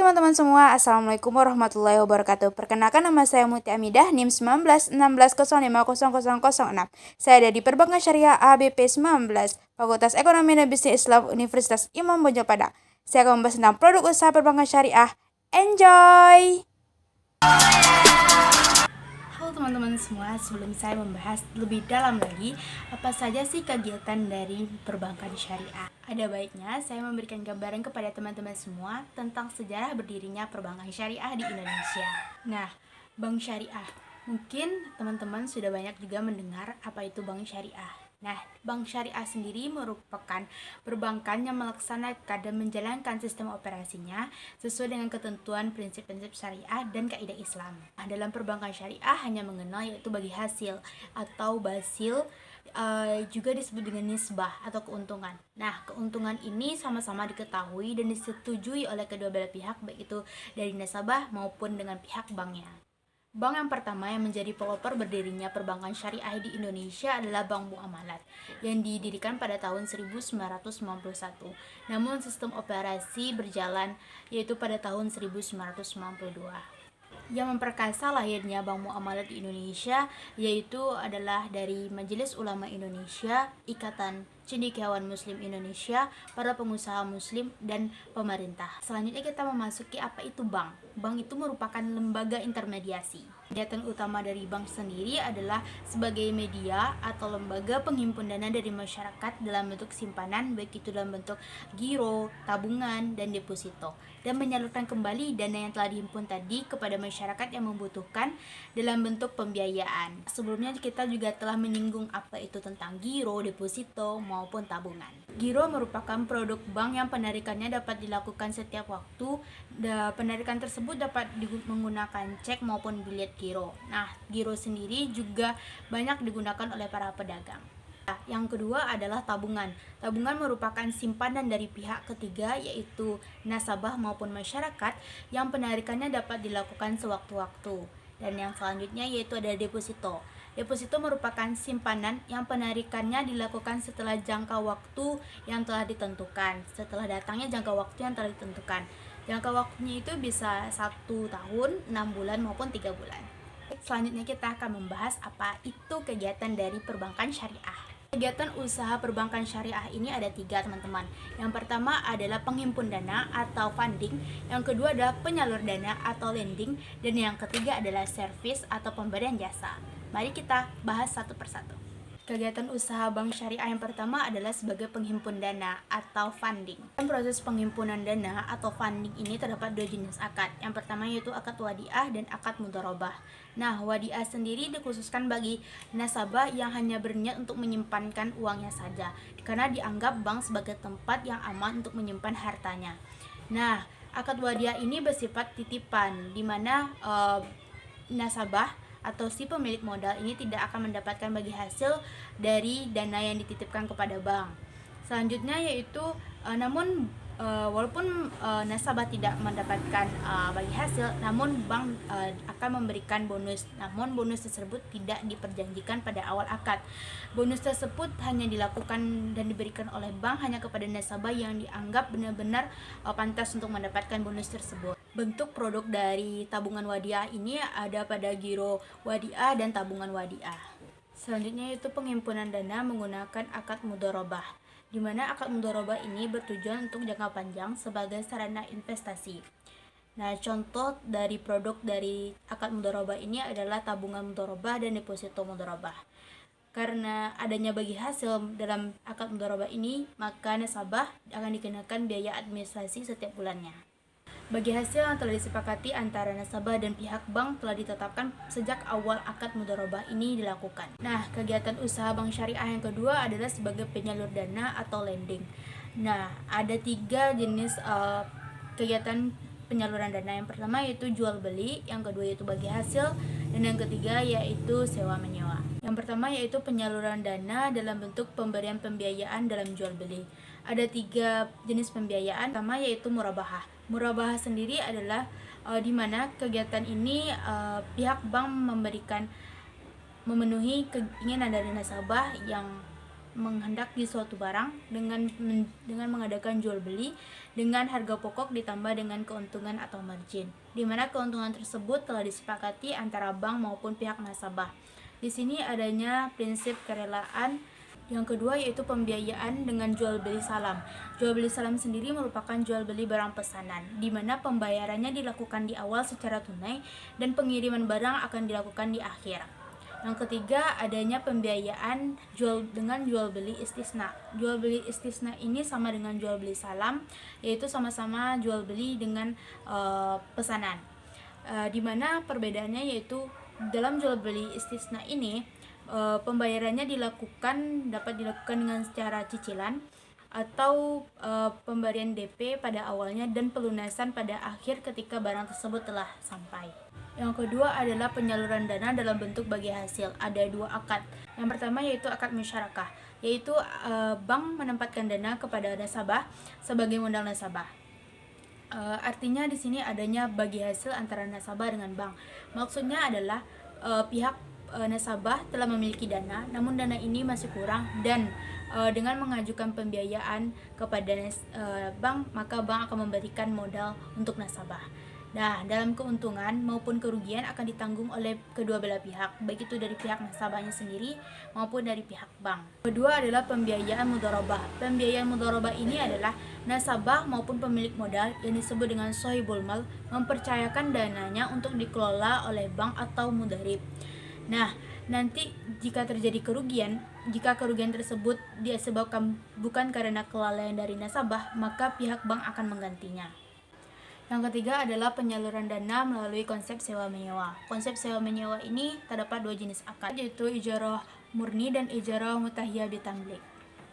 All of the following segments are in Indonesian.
teman-teman semua, Assalamualaikum warahmatullahi wabarakatuh. Perkenalkan nama saya Muti Amidah, NIM 1916050006. Saya ada di Perbankan Syariah ABP 19, Fakultas Ekonomi dan Bisnis Islam Universitas Imam Bonjol Padang. Saya akan membahas tentang produk usaha perbankan syariah. Enjoy! Halo teman-teman semua, sebelum saya membahas lebih dalam lagi apa saja sih kegiatan dari perbankan syariah, ada baiknya saya memberikan gambaran kepada teman-teman semua tentang sejarah berdirinya perbankan syariah di Indonesia. Nah, bank syariah, mungkin teman-teman sudah banyak juga mendengar apa itu bank syariah. Nah, bank syariah sendiri merupakan perbankan yang melaksanakan dan menjalankan sistem operasinya sesuai dengan ketentuan prinsip-prinsip syariah dan kaidah Islam. Nah, dalam perbankan syariah hanya mengenal yaitu bagi hasil atau basil, juga disebut dengan nisbah atau keuntungan. Nah, keuntungan ini sama-sama diketahui dan disetujui oleh kedua belah pihak, baik itu dari nasabah maupun dengan pihak banknya. Bank yang pertama yang menjadi pelopor berdirinya perbankan syariah di Indonesia adalah Bank Muamalat yang didirikan pada tahun 1991. Namun sistem operasi berjalan yaitu pada tahun 1992. Yang memperkasa lahirnya Bank Muamalat di Indonesia yaitu adalah dari Majelis Ulama Indonesia, Ikatan Cendekiawan Muslim Indonesia, para pengusaha muslim, dan pemerintah. Selanjutnya kita memasuki apa itu bank. Bank itu merupakan lembaga intermediasi. Kegiatan utama dari bank sendiri adalah sebagai media atau lembaga penghimpun dana dari masyarakat dalam bentuk simpanan, baik itu dalam bentuk giro, tabungan, dan deposito, dan menyalurkan kembali dana yang telah dihimpun tadi kepada masyarakat yang membutuhkan dalam bentuk pembiayaan. Sebelumnya kita juga telah menyinggung apa itu tentang giro, deposito, maupun tabungan. Giro merupakan produk bank yang penarikannya dapat dilakukan setiap waktu. Penarikan tersebut dapat menggunakan cek maupun bilet giro. Nah, giro sendiri juga banyak digunakan oleh para pedagang. Yang kedua adalah tabungan. Tabungan merupakan simpanan dari pihak ketiga yaitu nasabah maupun masyarakat yang penarikannya dapat dilakukan sewaktu-waktu. Dan yang selanjutnya yaitu ada deposito. Deposito merupakan simpanan yang penarikannya dilakukan setelah jangka waktu yang telah ditentukan. Setelah datangnya jangka waktu yang telah ditentukan. Jangka waktunya itu bisa 1 tahun, 6 bulan maupun 3 bulan. Selanjutnya kita akan membahas apa itu kegiatan dari perbankan syariah. Kegiatan usaha perbankan syariah ini ada 3 teman-teman. Yang pertama adalah penghimpun dana atau funding, yang kedua adalah penyalur dana atau lending, dan yang ketiga adalah service atau pemberian jasa. Mari kita bahas satu persatu. Kegiatan usaha bank syariah yang pertama adalah sebagai penghimpun dana atau funding. Dalam proses penghimpunan dana atau funding ini terdapat 2 jenis akad. Yang pertama yaitu akad wadiah dan akad mudharabah. Nah, wadiah sendiri dikhususkan bagi nasabah yang hanya berniat untuk menyimpankan uangnya saja, karena dianggap bank sebagai tempat yang aman untuk menyimpan hartanya. Nah, akad wadiah ini bersifat titipan, di mana nasabah atau si pemilik modal ini tidak akan mendapatkan bagi hasil dari dana yang dititipkan kepada bank. Selanjutnya yaitu walaupun nasabah tidak mendapatkan bagi hasil, namun bank akan memberikan bonus. Namun bonus tersebut tidak diperjanjikan pada awal akad. Bonus tersebut hanya dilakukan dan diberikan oleh bank hanya kepada nasabah yang dianggap benar-benar pantas untuk mendapatkan bonus tersebut. Bentuk produk dari tabungan wadiah ini ada pada giro wadiah dan tabungan wadiah. Selanjutnya yaitu penghimpunan dana menggunakan akad mudharabah, di mana akad mudharabah ini bertujuan untuk jangka panjang sebagai sarana investasi. Nah, contoh dari produk dari akad mudharabah ini adalah tabungan mudharabah dan deposito mudharabah. Karena adanya bagi hasil dalam akad mudharabah ini, maka nasabah akan dikenakan biaya administrasi setiap bulannya. Bagi hasil yang telah disepakati antara nasabah dan pihak bank telah ditetapkan sejak awal akad mudharabah ini dilakukan. Nah, kegiatan usaha bank syariah yang kedua adalah sebagai penyalur dana atau lending. Nah, ada 3 jenis kegiatan penyaluran dana. Yang pertama yaitu jual beli, yang kedua yaitu bagi hasil, dan yang ketiga yaitu sewa menyewa. Yang pertama yaitu penyaluran dana dalam bentuk pemberian pembiayaan dalam jual beli. Ada 3 jenis pembiayaan. Pertama yaitu murabahah. Murabahah sendiri adalah di mana kegiatan ini pihak bank memenuhi keinginan dari nasabah yang menghendaki suatu barang dengan mengadakan jual beli dengan harga pokok ditambah dengan keuntungan atau margin, di mana keuntungan tersebut telah disepakati antara bank maupun pihak nasabah. Di sini adanya prinsip kerelaan. Yang kedua yaitu pembiayaan dengan jual beli salam. Jual beli salam sendiri merupakan jual beli barang pesanan, di mana pembayarannya dilakukan di awal secara tunai dan pengiriman barang akan dilakukan di akhir. Yang ketiga adanya pembiayaan dengan jual beli istisna. Jual beli istisna ini sama dengan jual beli salam, yaitu sama-sama jual beli dengan pesanan. Di mana perbedaannya yaitu dalam jual beli istisna ini pembayarannya dapat dilakukan dengan secara cicilan atau pemberian DP pada awalnya dan pelunasan pada akhir ketika barang tersebut telah sampai. Yang kedua adalah penyaluran dana dalam bentuk bagi hasil. Ada 2 akad. Yang pertama yaitu akad musyarakah, yaitu bank menempatkan dana kepada nasabah sebagai modal nasabah. Artinya di sini adanya bagi hasil antara nasabah dengan bank. Maksudnya adalah pihak nasabah telah memiliki dana, namun dana ini masih kurang dan dengan mengajukan pembiayaan kepada bank, maka bank akan memberikan modal untuk nasabah. Nah, dalam keuntungan maupun kerugian akan ditanggung oleh kedua belah pihak, baik itu dari pihak nasabahnya sendiri maupun dari pihak bank. Kedua adalah pembiayaan mudharabah. Pembiayaan mudharabah ini adalah nasabah maupun pemilik modal yang disebut dengan sohibul mal mempercayakan dananya untuk dikelola oleh bank atau mudharib. Nah, nanti jika terjadi kerugian, jika kerugian tersebut disebabkan bukan karena kelalaian dari nasabah, maka pihak bank akan menggantinya. Yang ketiga adalah penyaluran dana melalui konsep sewa menyewa. Konsep sewa menyewa ini terdapat 2 jenis akad, yaitu ijarah murni dan ijarah mutahiyah bitamlik.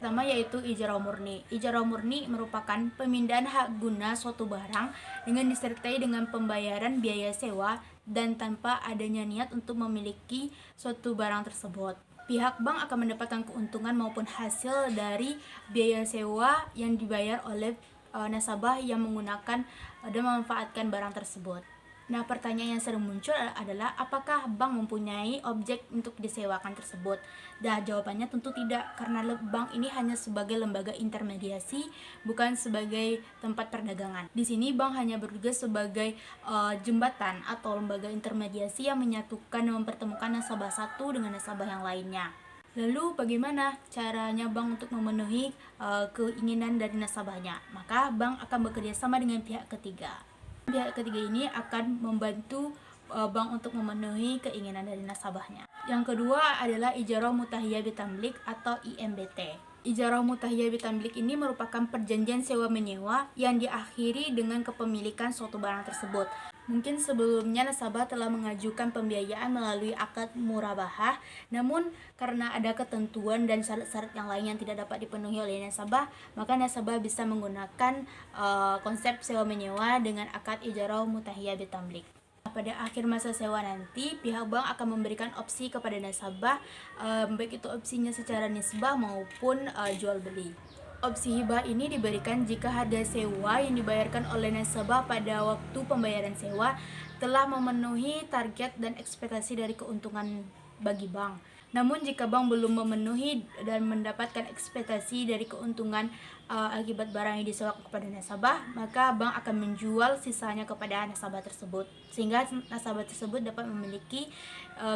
Pertama yaitu ijarah murni. Ijarah murni merupakan pemindahan hak guna suatu barang dengan disertai dengan pembayaran biaya sewa dan tanpa adanya niat untuk memiliki suatu barang tersebut. Pihak bank akan mendapatkan keuntungan maupun hasil dari biaya sewa yang dibayar oleh nasabah yang menggunakan dan memanfaatkan barang tersebut. Nah, pertanyaan yang sering muncul adalah apakah bank mempunyai objek untuk disewakan tersebut? Dah, jawabannya tentu tidak, karena bank ini hanya sebagai lembaga intermediasi, bukan sebagai tempat perdagangan. Di sini bank hanya bertugas sebagai jembatan atau lembaga intermediasi yang menyatukan dan mempertemukan nasabah satu dengan nasabah yang lainnya. Lalu bagaimana caranya bank untuk memenuhi keinginan dari nasabahnya? Maka bank akan bekerja sama dengan pihak ketiga. Pihak ketiga ini akan membantu bank untuk memenuhi keinginan dari nasabahnya. Yang kedua adalah ijarah mutahiyah bitamlik atau IMBT. Ijarah mutahiyah bitamlik ini merupakan perjanjian sewa menyewa yang diakhiri dengan kepemilikan suatu barang tersebut. Mungkin sebelumnya nasabah telah mengajukan pembiayaan melalui akad murabahah, namun karena ada ketentuan dan syarat-syarat yang lain yang tidak dapat dipenuhi oleh nasabah, maka nasabah bisa menggunakan konsep sewa menyewa dengan akad ijarah mutahiyah bitamlik. Pada akhir masa sewa nanti, pihak bank akan memberikan opsi kepada nasabah, baik itu opsinya secara nisbah maupun jual beli. Opsi hibah ini diberikan jika harga sewa yang dibayarkan oleh nasabah pada waktu pembayaran sewa telah memenuhi target dan ekspektasi dari keuntungan bagi bank. Namun jika bank belum memenuhi dan mendapatkan ekspektasi dari keuntungan akibat barang yang disewakan kepada nasabah, maka bank akan menjual sisanya kepada nasabah tersebut, sehingga nasabah tersebut dapat memiliki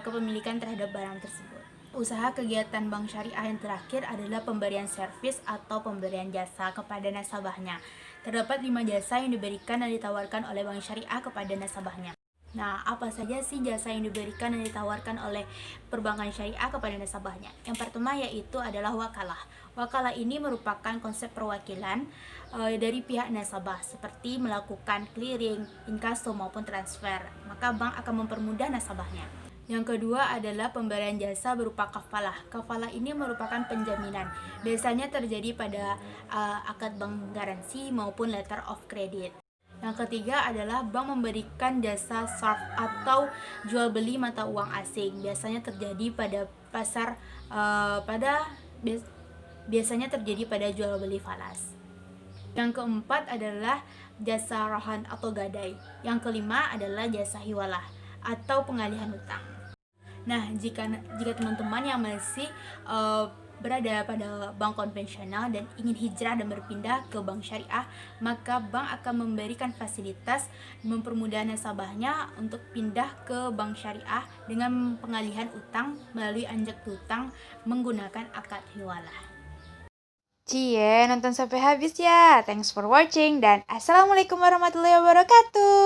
kepemilikan terhadap barang tersebut. Usaha kegiatan bank syariah yang terakhir adalah pemberian servis atau pemberian jasa kepada nasabahnya. Terdapat 5 jasa yang diberikan dan ditawarkan oleh bank syariah kepada nasabahnya. Nah, apa saja sih jasa yang diberikan dan ditawarkan oleh perbankan syariah kepada nasabahnya? Yang pertama yaitu adalah wakalah. Wakalah ini merupakan konsep perwakilan dari pihak nasabah, seperti melakukan clearing, inkaso maupun transfer. Maka bank akan mempermudah nasabahnya. Yang kedua adalah pemberian jasa berupa kafalah. Kafalah ini merupakan penjaminan. Biasanya terjadi pada akad bank garansi maupun letter of credit. Yang ketiga adalah bank memberikan jasa sarf atau jual beli mata uang asing. Biasanya terjadi pada biasanya terjadi pada jual beli falas. Yang keempat adalah jasa rahan atau gadai. Yang kelima adalah jasa hiwalah atau pengalihan utang. Nah, jika teman-teman yang masih berada pada bank konvensional dan ingin hijrah dan berpindah ke bank syariah, maka bank akan memberikan fasilitas mempermudah nasabahnya untuk pindah ke bank syariah dengan pengalihan utang melalui anjak piutang menggunakan akad hiwalah. Cie, nonton sampai habis ya. Thanks for watching dan Assalamualaikum warahmatullahi wabarakatuh.